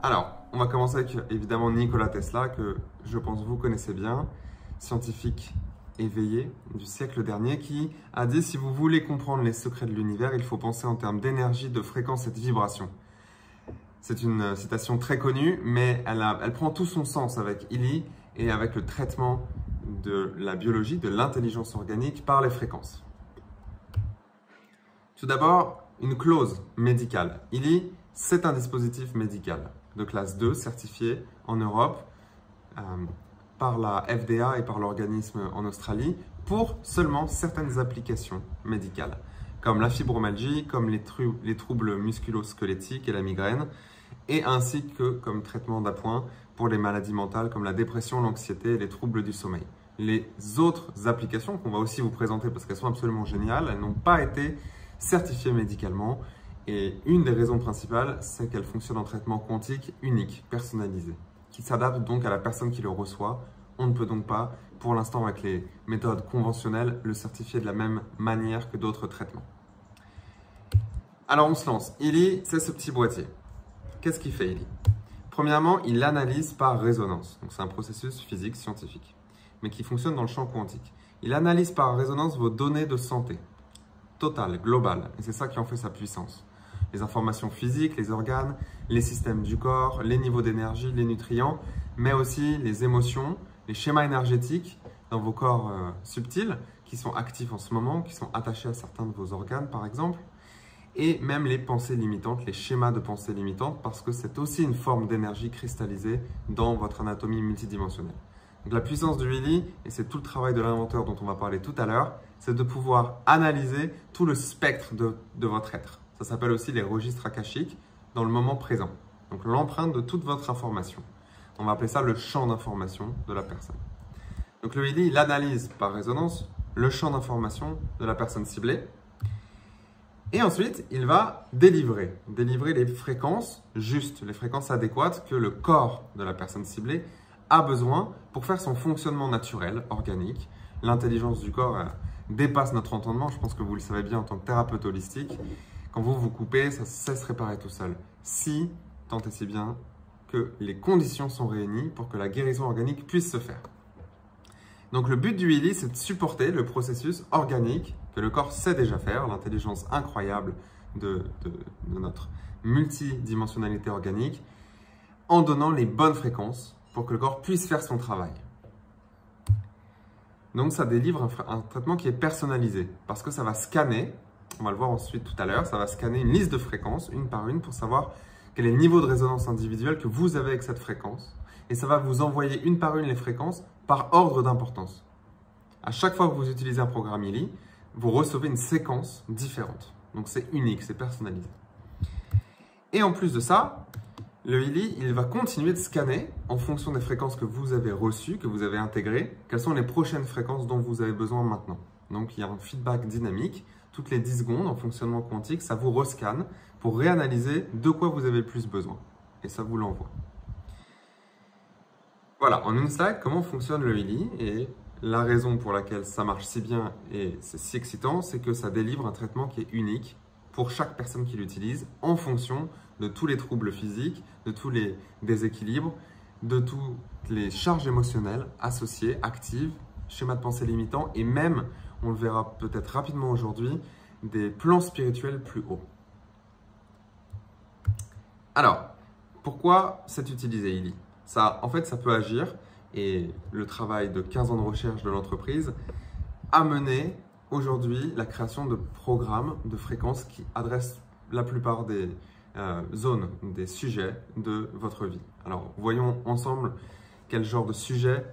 Alors, on va commencer avec évidemment Nikola Tesla, que je pense vous connaissez bien, scientifique éveillé du siècle dernier, qui a dit: si vous voulez comprendre les secrets de l'univers, il faut penser en termes d'énergie, de fréquence et de vibration. C'est une citation très connue, mais elle prend tout son sens avec Illy et avec le traitement de la biologie, de l'intelligence organique par les fréquences. Tout d'abord, une clause médicale. Illy, c'est un dispositif médical de classe 2 certifié en Europe par la FDA et par l'organisme en Australie pour seulement certaines applications médicales, comme la fibromyalgie, comme les troubles musculo-squelettiques et la migraine, et ainsi que comme traitement d'appoint pour les maladies mentales comme la dépression, l'anxiété et les troubles du sommeil. Les autres applications qu'on va aussi vous présenter parce qu'elles sont absolument géniales, elles n'ont pas été certifiées médicalement. Et une des raisons principales, c'est qu'elle fonctionne en traitement quantique unique, personnalisé, qui s'adapte donc à la personne qui le reçoit. On ne peut donc pas, pour l'instant avec les méthodes conventionnelles, le certifier de la même manière que d'autres traitements. Alors on se lance. Illy, c'est ce petit boîtier. Qu'est-ce qu'il fait, Illy? Premièrement, il analyse par résonance. Donc c'est un processus physique scientifique, mais qui fonctionne dans le champ quantique. Il analyse par résonance vos données de santé, totale, globale. Et c'est ça qui en fait sa puissance. Les informations physiques, les organes, les systèmes du corps, les niveaux d'énergie, les nutriments, mais aussi les émotions, les schémas énergétiques dans vos corps subtils qui sont actifs en ce moment, qui sont attachés à certains de vos organes par exemple, et même les pensées limitantes, les schémas de pensée limitantes, parce que c'est aussi une forme d'énergie cristallisée dans votre anatomie multidimensionnelle. Donc la puissance du Illy, et c'est tout le travail de l'inventeur dont on va parler tout à l'heure, c'est de pouvoir analyser tout le spectre de votre être. Ça s'appelle aussi les registres akashiques dans le moment présent. Donc l'empreinte de toute votre information. On va appeler ça le champ d'information de la personne. Donc le Illy, il analyse par résonance le champ d'information de la personne ciblée. Et ensuite, il va délivrer les fréquences justes, les fréquences adéquates que le corps de la personne ciblée a besoin pour faire son fonctionnement naturel, organique. L'intelligence du corps dépasse notre entendement. Je pense que vous le savez bien en tant que thérapeute holistique. Quand vous vous coupez, ça cesse réparer tout seul. Si, tant et si bien, que les conditions sont réunies pour que la guérison organique puisse se faire. Donc le but du Illy, c'est de supporter le processus organique que le corps sait déjà faire, l'intelligence incroyable de notre multidimensionnalité organique, en donnant les bonnes fréquences pour que le corps puisse faire son travail. Donc ça délivre un traitement qui est personnalisé parce que ça va scanner, on va le voir ensuite tout à l'heure, ça va scanner une liste de fréquences, une par une, pour savoir quel est le niveau de résonance individuelle que vous avez avec cette fréquence. Et ça va vous envoyer une par une les fréquences par ordre d'importance. À chaque fois que vous utilisez un programme Illy, vous recevez une séquence différente. Donc c'est unique, c'est personnalisé. Et en plus de ça, le Illy, il va continuer de scanner en fonction des fréquences que vous avez reçues, que vous avez intégrées, quelles sont les prochaines fréquences dont vous avez besoin maintenant. Donc il y a un feedback dynamique. Toutes les 10 secondes en fonctionnement quantique, ça vous rescanne pour réanalyser de quoi vous avez le plus besoin. Et ça vous l'envoie. Voilà, en une slide, comment fonctionne le Illy. Et la raison pour laquelle ça marche si bien et c'est si excitant, c'est que ça délivre un traitement qui est unique pour chaque personne qui l'utilise en fonction de tous les troubles physiques, de tous les déséquilibres, de toutes les charges émotionnelles associées, actives, schémas de pensée limitants et même, on le verra peut-être rapidement aujourd'hui, des plans spirituels plus hauts. Alors, pourquoi c'est utilisé Illy? En fait, ça peut agir, et le travail de 15 ans de recherche de l'entreprise a mené aujourd'hui la création de programmes de fréquences qui adressent la plupart des zones, des sujets de votre vie. Alors, voyons ensemble quel genre de sujet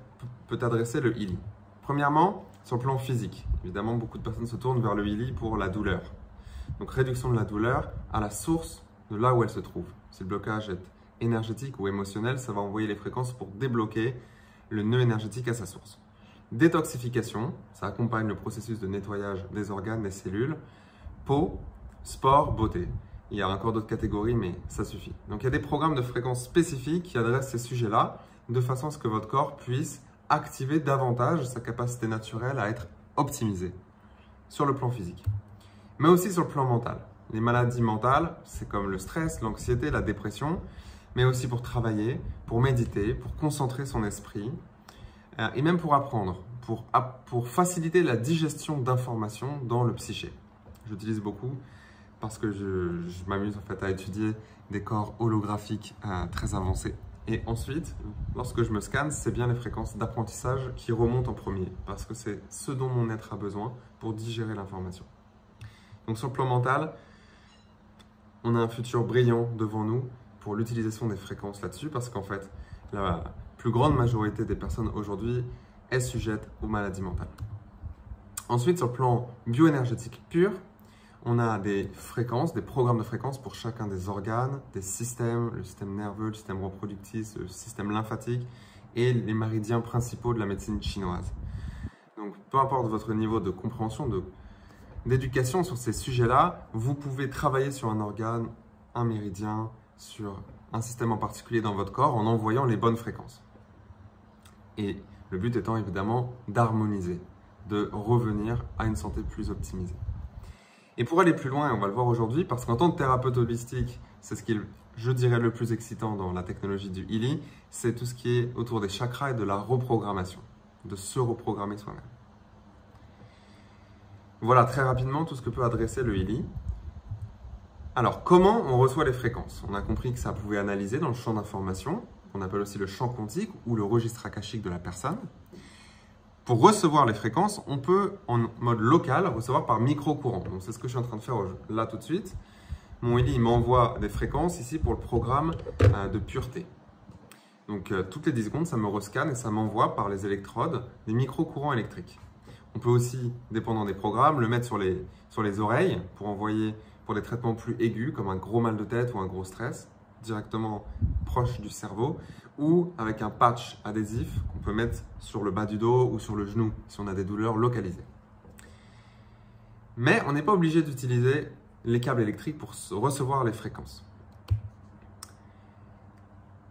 peut adresser le Illy. Premièrement, sur le plan physique, évidemment, beaucoup de personnes se tournent vers le Illy pour la douleur. Donc, réduction de la douleur à la source de là où elle se trouve. Si le blocage est énergétique ou émotionnel, ça va envoyer les fréquences pour débloquer le nœud énergétique à sa source. Détoxification, ça accompagne le processus de nettoyage des organes, des cellules. Peau, sport, beauté. Il y a encore d'autres catégories, mais ça suffit. Donc, il y a des programmes de fréquences spécifiques qui adressent ces sujets-là de façon à ce que votre corps puisse activer davantage sa capacité naturelle à être optimisé sur le plan physique. mais aussi sur le plan mental. Les maladies mentales, c'est comme le stress, l'anxiété, la dépression, mais aussi pour travailler, pour méditer, pour concentrer son esprit, et même pour apprendre, pour faciliter la digestion d'informations dans le psyché. J'utilise beaucoup parce que je m'amuse en fait à étudier des corps holographiques très avancés. Et ensuite, lorsque je me scanne, c'est bien les fréquences d'apprentissage qui remontent en premier, parce que c'est ce dont mon être a besoin pour digérer l'information. Donc sur le plan mental, on a un futur brillant devant nous pour l'utilisation des fréquences là-dessus, parce qu'en fait, la plus grande majorité des personnes aujourd'hui est sujette aux maladies mentales. Ensuite, sur le plan bioénergétique pur, on a des fréquences, des programmes de fréquences pour chacun des organes, des systèmes, le système nerveux, le système reproductif, le système lymphatique et les méridiens principaux de la médecine chinoise. Donc, peu importe votre niveau de compréhension, d'éducation sur ces sujets-là, vous pouvez travailler sur un organe, un méridien, sur un système en particulier dans votre corps en envoyant les bonnes fréquences. Et le but étant évidemment d'harmoniser, de revenir à une santé plus optimisée. Et pour aller plus loin, et on va le voir aujourd'hui, parce qu'en tant que thérapeute holistique, c'est ce qui est, je dirais, le plus excitant dans la technologie du Healy, c'est tout ce qui est autour des chakras et de la reprogrammation, de se reprogrammer soi-même. Voilà très rapidement tout ce que peut adresser le Healy. Alors, comment on reçoit les fréquences? On a compris que ça pouvait analyser dans le champ d'information, qu'on appelle aussi le champ quantique ou le registre akashique de la personne. Pour recevoir les fréquences, on peut, en mode local, recevoir par micro-courant. Donc, c'est ce que je suis en train de faire là tout de suite. Mon Healy m'envoie des fréquences ici pour le programme de pureté. Donc, toutes les 10 secondes, ça me rescanne et ça m'envoie par les électrodes des micro-courants électriques. On peut aussi, dépendant des programmes, le mettre sur les oreilles pour envoyer pour des traitements plus aigus, comme un gros mal de tête ou un gros stress, directement proche du cerveau, ou avec un patch adhésif qu'on peut mettre sur le bas du dos ou sur le genou si on a des douleurs localisées. Mais on n'est pas obligé d'utiliser les câbles électriques pour recevoir les fréquences.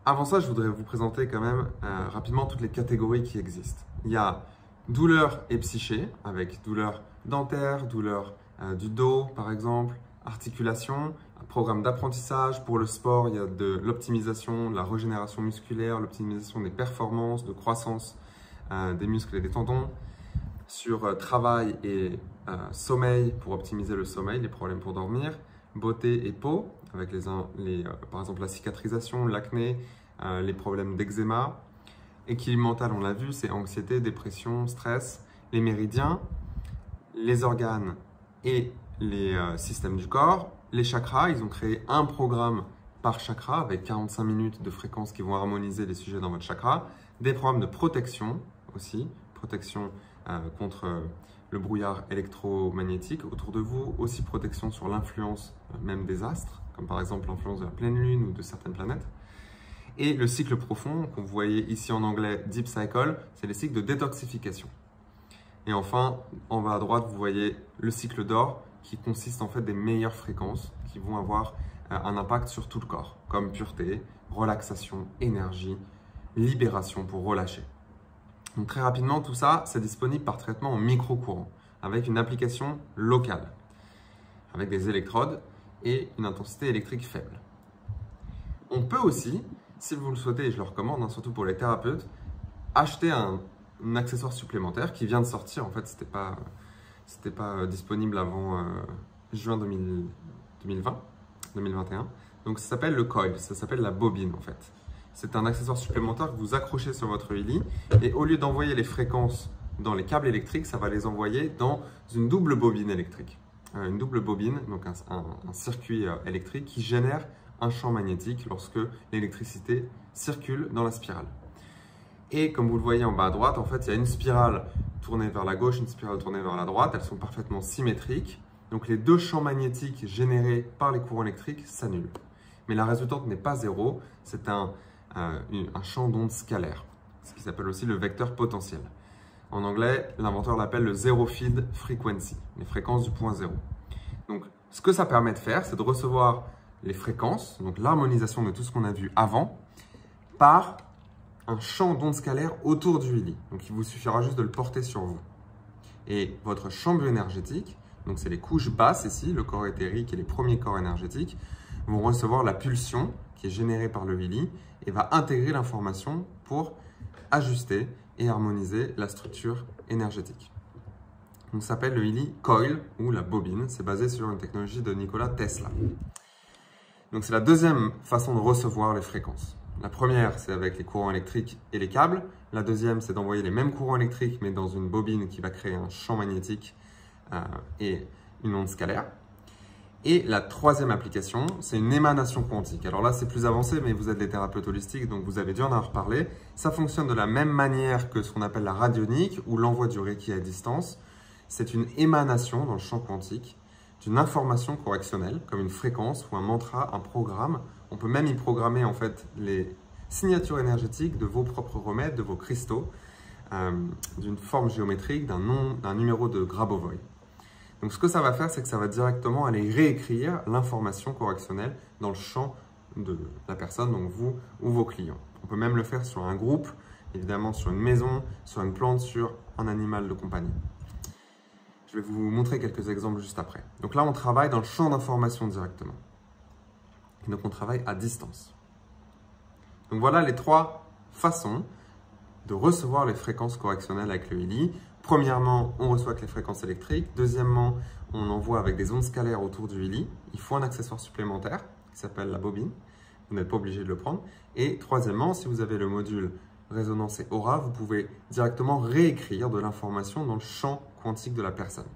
Avant ça, je voudrais vous présenter quand même rapidement toutes les catégories qui existent. Il y a douleur et psyché, avec douleur dentaire, douleur du dos par exemple, articulation, un programme d'apprentissage. Pour le sport, il y a de l'optimisation, de la régénération musculaire, l'optimisation des performances, de croissance des muscles et des tendons. Sur travail et sommeil, pour optimiser le sommeil, les problèmes pour dormir. Beauté et peau, avec par exemple la cicatrisation, l'acné, les problèmes d'eczéma. Équilibre mental, on l'a vu, c'est anxiété, dépression, stress. Les méridiens, les organes et les systèmes du corps. Les chakras, ils ont créé un programme par chakra avec 45 minutes de fréquences qui vont harmoniser les sujets dans votre chakra. Des programmes de protection aussi, protection contre le brouillard électromagnétique autour de vous, aussi protection sur l'influence même des astres, comme par exemple l'influence de la pleine lune ou de certaines planètes. Et le cycle profond, qu'on vous voyez ici en anglais Deep Cycle, c'est les cycles de détoxification. Et enfin, en bas à droite, vous voyez le cycle d'or qui consiste en fait des meilleures fréquences qui vont avoir un impact sur tout le corps, comme pureté, relaxation, énergie, libération pour relâcher. Donc très rapidement, tout ça, c'est disponible par traitement en micro-courant, avec une application locale, avec des électrodes et une intensité électrique faible. On peut aussi, si vous le souhaitez, et je le recommande, surtout pour les thérapeutes, acheter un accessoire supplémentaire qui vient de sortir. En fait, c'était pas disponible avant juin 2021. Donc, ça s'appelle le coil, ça s'appelle la bobine en fait. C'est un accessoire supplémentaire que vous accrochez sur votre Healy et au lieu d'envoyer les fréquences dans les câbles électriques, ça va les envoyer dans une double bobine électrique. Une double bobine, donc un circuit électrique qui génère un champ magnétique lorsque l'électricité circule dans la spirale. Et comme vous le voyez en bas à droite, en fait, il y a une spirale tournée vers la gauche, une spirale tournée vers la droite. Elles sont parfaitement symétriques. Donc, les deux champs magnétiques générés par les courants électriques s'annulent. Mais la résultante n'est pas zéro, c'est un champ d'onde scalaire, ce qui s'appelle aussi le vecteur potentiel. En anglais, l'inventeur l'appelle le zero feed frequency, les fréquences du point zéro. Donc, ce que ça permet de faire, c'est de recevoir les fréquences, donc l'harmonisation de tout ce qu'on a vu avant, par un champ d'onde scalaire autour du Healy. Donc, il vous suffira juste de le porter sur vous. Et votre champ bioénergétique, donc c'est les couches basses ici, le corps éthérique et les premiers corps énergétiques, vont recevoir la pulsion qui est générée par le Willy et va intégrer l'information pour ajuster et harmoniser la structure énergétique. Donc ça s'appelle le Willy Coil ou la bobine, c'est basé sur une technologie de Nikola Tesla. Donc c'est la deuxième façon de recevoir les fréquences. La première, c'est avec les courants électriques et les câbles. La deuxième, c'est d'envoyer les mêmes courants électriques, mais dans une bobine qui va créer un champ magnétique et une onde scalaire. Et la troisième application, c'est une émanation quantique. Alors là, c'est plus avancé, mais vous êtes des thérapeutes holistiques, donc vous avez dû en avoir parlé. Ça fonctionne de la même manière que ce qu'on appelle la radionique ou l'envoi du Reiki à distance. C'est une émanation dans le champ quantique d'une information correctionnelle, comme une fréquence ou un mantra, un programme. On peut même y programmer en fait les signatures énergétiques de vos propres remèdes, de vos cristaux, d'une forme géométrique, d'un numéro de Grabovoi. Donc ce que ça va faire, c'est que ça va directement aller réécrire l'information correctionnelle dans le champ de la personne, donc vous ou vos clients. On peut même le faire sur un groupe, évidemment sur une maison, sur une plante, sur un animal de compagnie. Je vais vous montrer quelques exemples juste après. Donc là, on travaille dans le champ d'information directement. Et donc, on travaille à distance. Donc voilà les trois façons de recevoir les fréquences correctionnelles avec le Willy. Premièrement, on reçoit avec les fréquences électriques. Deuxièmement, on envoie avec des ondes scalaires autour du Willy. Il faut un accessoire supplémentaire qui s'appelle la bobine. Vous n'êtes pas obligé de le prendre. Et troisièmement, si vous avez le module résonance et aura, vous pouvez directement réécrire de l'information dans le champ quantique de la personne.